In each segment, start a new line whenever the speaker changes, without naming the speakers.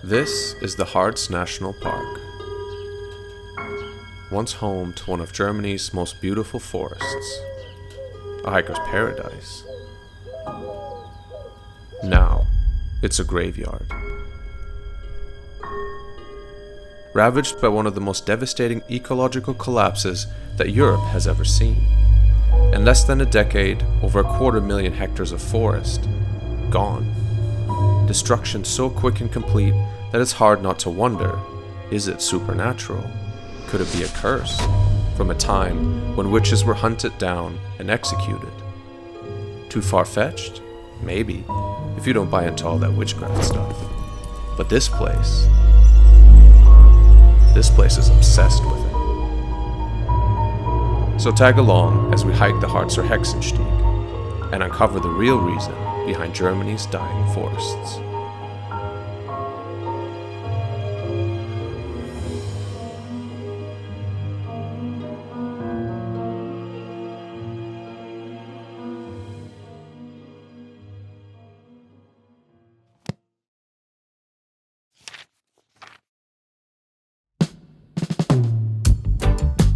This is the Harz National Park, once home to one of Germany's most beautiful forests, a hiker's paradise. Now, it's a graveyard. Ravaged by one of the most devastating ecological collapses that Europe has ever seen. In less than a decade, over 250,000 hectares of forest, gone. Destruction so quick and complete that it's hard not to wonder, is it supernatural? Could it be a curse from a time when witches were hunted down and executed? Too far-fetced? Maybe, if you don't buy into all that witchcraft stuff. But this place is obsessed with it. So tag along as we hike the Harzer Hexenstieg and uncover the real reason behind Germany's dying forests.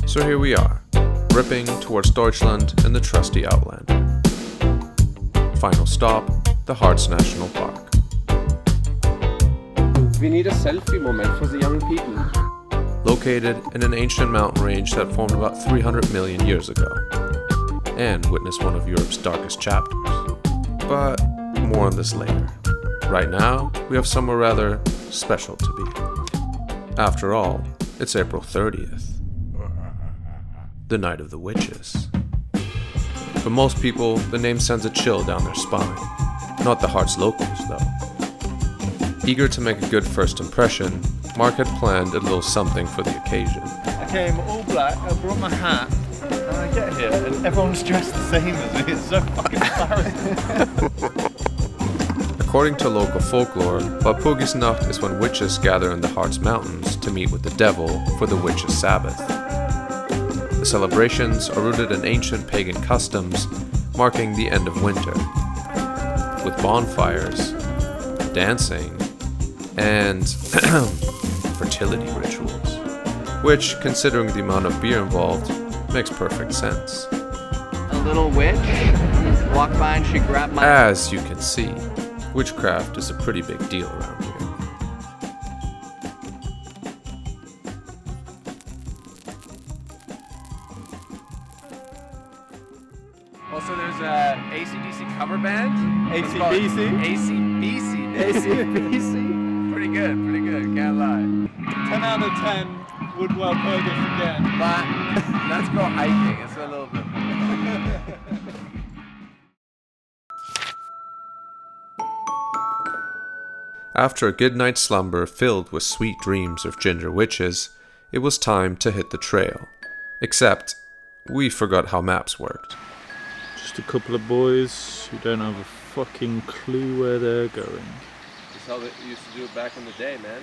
So here we are, ripping towards Deutschland in the trusty Outlander. Final stop, the Harz National Park.
We need a selfie moment for the young people.
Located in an ancient mountain range that formed about 300 million years ago, and witnessed one of Europe's darkest chapters. But more on this later. Right now, we have somewhere rather special to be. After all, it's April 30th. The Night of the Witches. For most people, the name sends a chill down their spine. Not the Harz locals, though. Eager to make a good first impression, Mark had planned a little something for the occasion.
I came all black, I brought my hat, and I get here and everyone's dressed the same as me. It's so fucking embarrassing.
According to local folklore, Walpurgisnacht is when witches gather in the Harz Mountains to meet with the devil for the witches' Sabbath. The celebrations are rooted in ancient pagan customs, marking the end of winter, with bonfires, dancing, and fertility rituals, which, considering the amount of beer involved, makes perfect sense.
A little witch walked by and she grabbed my...
As you can see, witchcraft is a pretty big deal around here.
Also, there's a AC/DC cover band.
AC/DC?
AC/BC.
AC/BC?
Pretty good, can't lie.
10 out of 10 would Walpurgis again.
But let's go hiking, it's a little bit.
After a good night's slumber filled with sweet dreams of ginger witches, it was time to hit the trail. Except, we forgot how maps worked.
Just a couple of boys who don't have a fucking clue where they're going.
That's how they used to do it back in the day, man.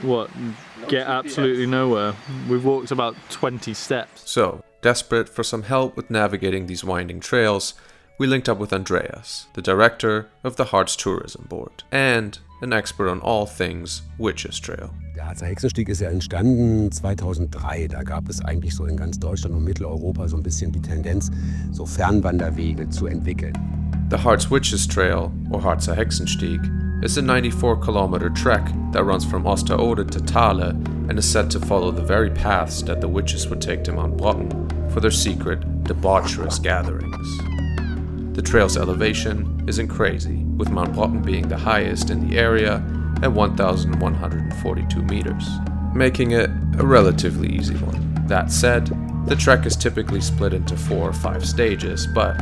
What?
No
Get
GPS.
absolutely nowhere. We've walked about 20 steps.
So, desperate for some help with navigating these winding trails, we linked up with Andreas, the director of the Harz Tourism Board, and an expert on all things Witches Trail.
Der Harzer Hexenstieg ist ja entstanden 2003. Da gab es eigentlich so in ganz Deutschland und Mitteleuropa so ein bisschen die Tendenz, so Fernwanderwege zu entwickeln.
The Harz Witches Trail, or Harzer Hexenstieg, is a 94-kilometer trek that runs from Osterode to Thale and is said to follow the very paths that the witches would take to Mount Brocken for their secret, debaucherous gatherings. The trail's elevation isn't crazy, with Mount Brocken being the highest in the area at 1,142 meters, making it a relatively easy one. That said, the trek is typically split into 4 or 5 stages, but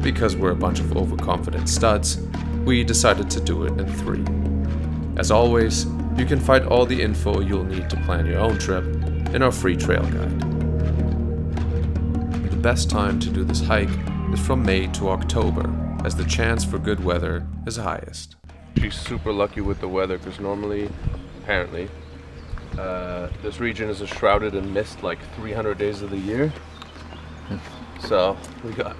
because we're a bunch of overconfident studs, we decided to do it in 3. As always, you can find all the info you'll need to plan your own trip in our free trail guide. The best time to do this hike is from May to October, as the chance for good weather is highest.
She's super lucky with the weather because normally, apparently, this region is shrouded in mist like 300 days of the year. So we got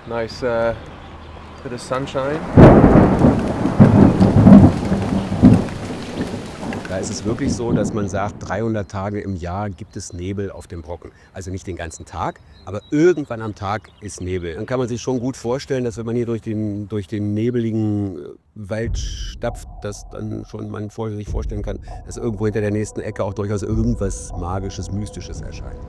nice bit of sunshine.
Da ist es wirklich so, dass man sagt, 300 Tage im Jahr gibt es Nebel auf dem Brocken. Also nicht den ganzen Tag, aber irgendwann am Tag ist Nebel. Dann kann man sich schon gut vorstellen, dass wenn man hier durch den nebeligen Wald stapft, dass dann schon man sich vorstellen kann, dass irgendwo hinter der nächsten Ecke auch durchaus irgendwas Magisches, Mystisches erscheint.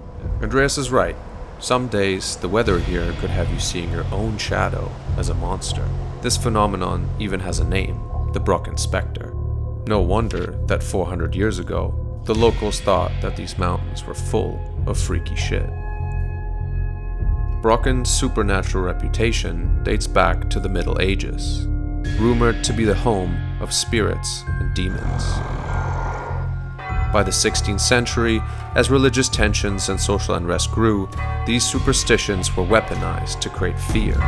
Andreas is right. Some days, the weather here could have you seeing your own shadow as a monster. This phenomenon even has a name, the Brocken Spectre. No wonder that 400 years ago, the locals thought that these mountains were full of freaky shit. Brocken's supernatural reputation dates back to the Middle Ages, rumored to be the home of spirits and demons. By the 16th century, as religious tensions and social unrest grew, these superstitions were weaponized to create fear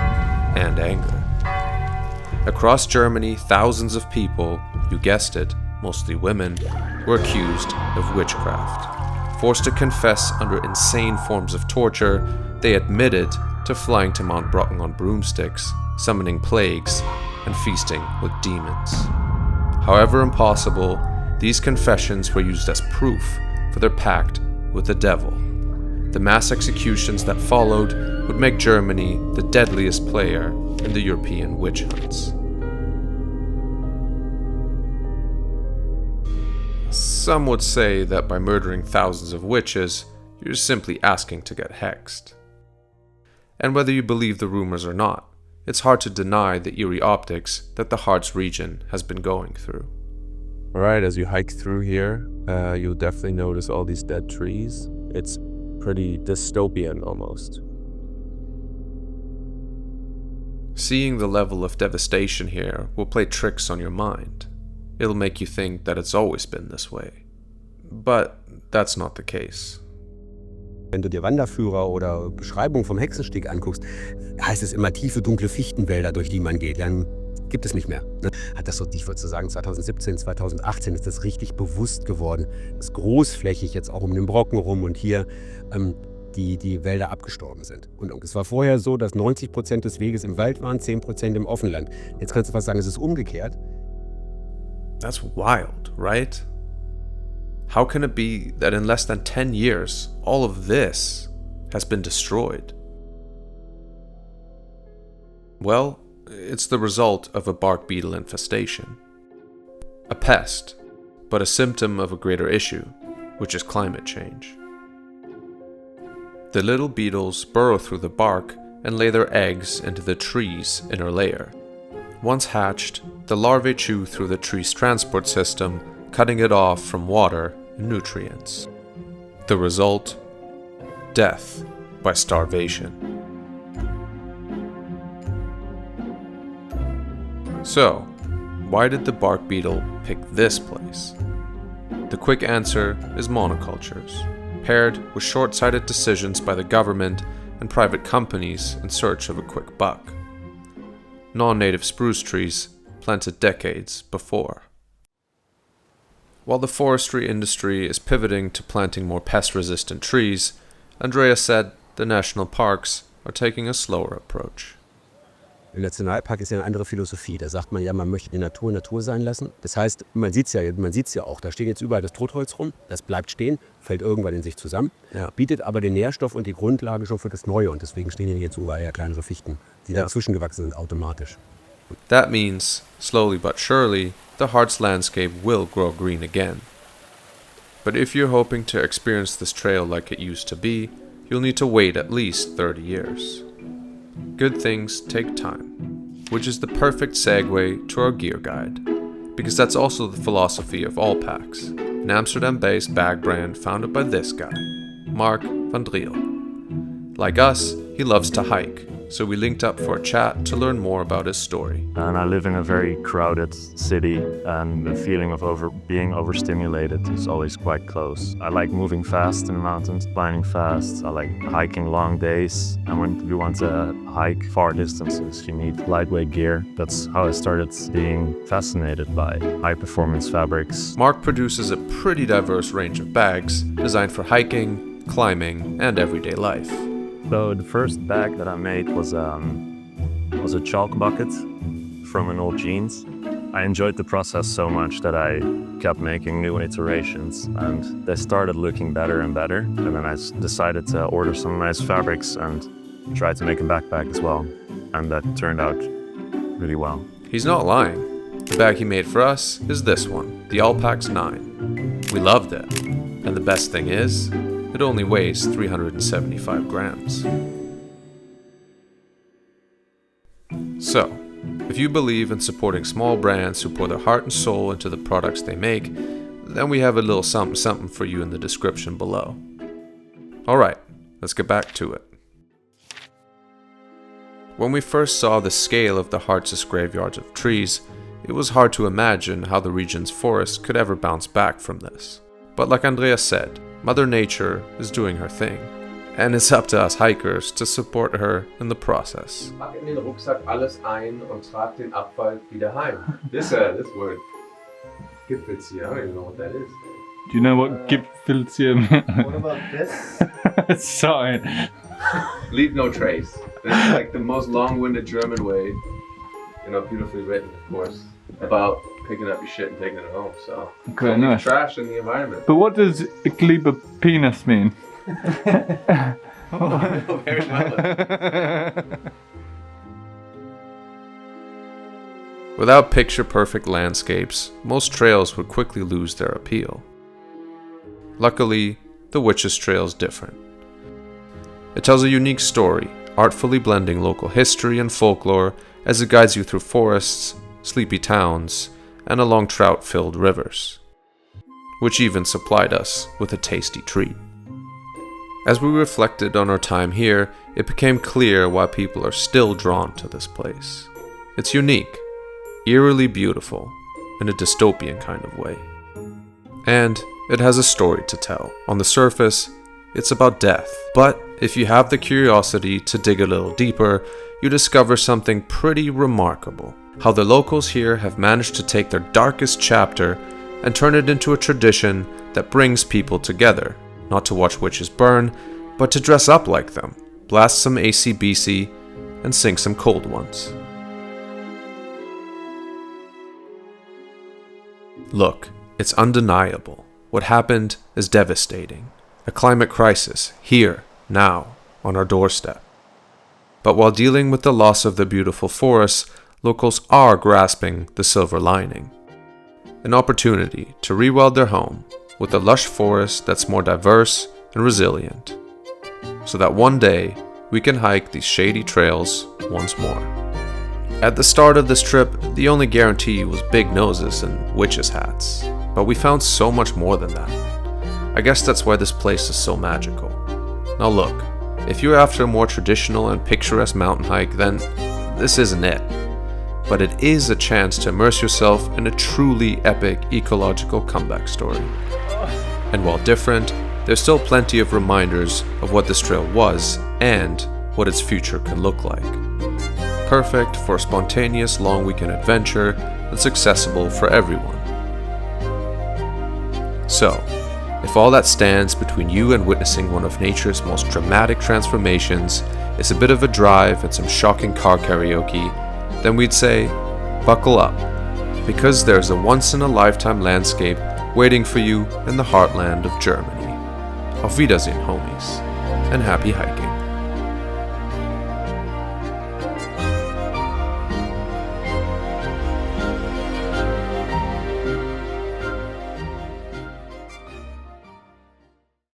and anger. Across Germany, thousands of people, you guessed it, mostly women, were accused of witchcraft. Forced to confess under insane forms of torture, they admitted to flying to Mount Brocken on broomsticks, summoning plagues, and feasting with demons. However impossible, these confessions were used as proof for their pact with the devil. The mass executions that followed would make Germany the deadliest player in the European witch hunts. Some would say that by murdering thousands of witches, you're simply asking to get hexed. And whether you believe the rumors or not, it's hard to deny the eerie optics that the Harz region has been going through.
Alright, as you hike through here, you'll definitely notice all these dead trees. It's pretty dystopian almost.
Seeing the level of devastation here will play tricks on your mind. It'll make you think that it's always been this way. But that's not the case.
Wenn du dir Wanderführer oder Beschreibungen vom Hexensteg anguckst, heißt es immer tiefe, dunkle Fichtenwälder, durch die man geht. Dann gibt es nicht mehr. Hat das so, ich würde so sagen, 2017, 2018 ist das richtig bewusst geworden. Das großflächig jetzt auch um den Brocken rum und hier die Wälder abgestorben sind. Und es war vorher so, dass 90% des Weges im Wald waren, 10% im Offenland. Jetzt kannst du fast sagen, es ist umgekehrt.
That's wild, right? How can it be that in less than 10 years, all of this has been destroyed? Well, it's the result of a bark beetle infestation. A pest, but a symptom of a greater issue, which is climate change. The little beetles burrow through the bark and lay their eggs into the tree's inner layer. Once hatched, the larvae chew through the tree's transport system, cutting it off from water and nutrients. The result? Death by starvation. So, why did the bark beetle pick this place? The quick answer is monocultures, paired with short-sighted decisions by the government and private companies in search of a quick buck. Non-native spruce trees planted decades before. While the forestry industry is pivoting to planting more pest-resistant trees, Andreas said the national parks are taking a slower approach.
Im Nationalpark ist ja eine andere Philosophie. Da sagt man ja, man möchte die Natur Natur sein lassen. Das heißt, man sieht es ja auch, da steht jetzt überall das Totholz rum, das bleibt stehen, fällt irgendwann in sich zusammen, bietet aber den Nährstoff und die Grundlage schon für das Neue. Und deswegen stehen hier jetzt überall ja kleinere Fichten, die dazwischen gewachsen sind automatisch.
That means, slowly but surely, the Harz landscape will grow green again. But if you're hoping to experience this trail like it used to be, you'll need to wait at least 30 years. Good things take time, which is the perfect segue to our gear guide, because that's also the philosophy of All Packs, an Amsterdam-based bag brand founded by this guy, Mark van Driel. Like us, he loves to hike, so we linked up for a chat to learn more about his story.
And I live in a very crowded city, and the feeling of being overstimulated is always quite close. I like moving fast in the mountains, climbing fast. I like hiking long days, and when you want to hike far distances, you need lightweight gear. That's how I started being fascinated by high-performance fabrics.
Mark produces a pretty diverse range of bags designed for hiking, climbing, and everyday life.
So the first bag that I made was a chalk bucket from an old jeans. I enjoyed the process so much that I kept making new iterations, and they started looking better and better. And then I decided to order some nice fabrics and try to make a backpack as well. And that turned out really well.
He's not lying. The bag he made for us is this one, the Allpax 9. We loved it. And the best thing is, it only weighs 375 grams. So, if you believe in supporting small brands who pour their heart and soul into the products they make, then we have a little something for you in the description below. Alright, let's get back to it. When we first saw the scale of the Harz's graveyards of trees, it was hard to imagine how the region's forest could ever bounce back from this. But like Andreas said, Mother Nature is doing her thing. And it's up to us hikers to support her in the process.
Pack in den Rucksack alles ein und trag den Abfall wieder heim. This word. Gipfelzieher, I don't even know what that is.
Do you know what Gipfelzieher means?
What about this?
Sorry.
Leave no trace. That's like the most long-winded German way, beautifully written, of course, about picking up your shit and taking it home. So,
Okay,
don't leave
nice.
trash in the environment.
But what does Gleba penis mean?
Very valid.
Without picture-perfect landscapes, most trails would quickly lose their appeal. Luckily, the Witch's Trail is different. It tells a unique story, artfully blending local history and folklore as it guides you through forests, sleepy towns, and along trout-filled rivers, which even supplied us with a tasty treat. As we reflected on our time here, it became clear why people are still drawn to this place. It's unique, eerily beautiful, in a dystopian kind of way. And it has a story to tell. On the surface, it's about death, but if you have the curiosity to dig a little deeper, you discover something pretty remarkable. How the locals here have managed to take their darkest chapter and turn it into a tradition that brings people together, not to watch witches burn, but to dress up like them, blast some AC/BC, and sing some cold ones. Look, it's undeniable. What happened is devastating. A climate crisis, here, now, on our doorstep. But while dealing with the loss of the beautiful forests, locals are grasping the silver lining. An opportunity to reweld their home with a lush forest that's more diverse and resilient, so that one day we can hike these shady trails once more. At the start of this trip, the only guarantee was big noses and witches' hats, but we found so much more than that. I guess that's why this place is so magical. Now look, if you're after a more traditional and picturesque mountain hike, then this isn't it. But it is a chance to immerse yourself in a truly epic ecological comeback story. And while different, there's still plenty of reminders of what this trail was and what its future can look like. Perfect for a spontaneous long weekend adventure that's accessible for everyone. So, if all that stands between you and witnessing one of nature's most dramatic transformations is a bit of a drive and some shocking car karaoke, then we'd say, buckle up, because there's a once-in-a-lifetime landscape waiting for you in the heartland of Germany. Auf Wiedersehen, homies, and happy hiking.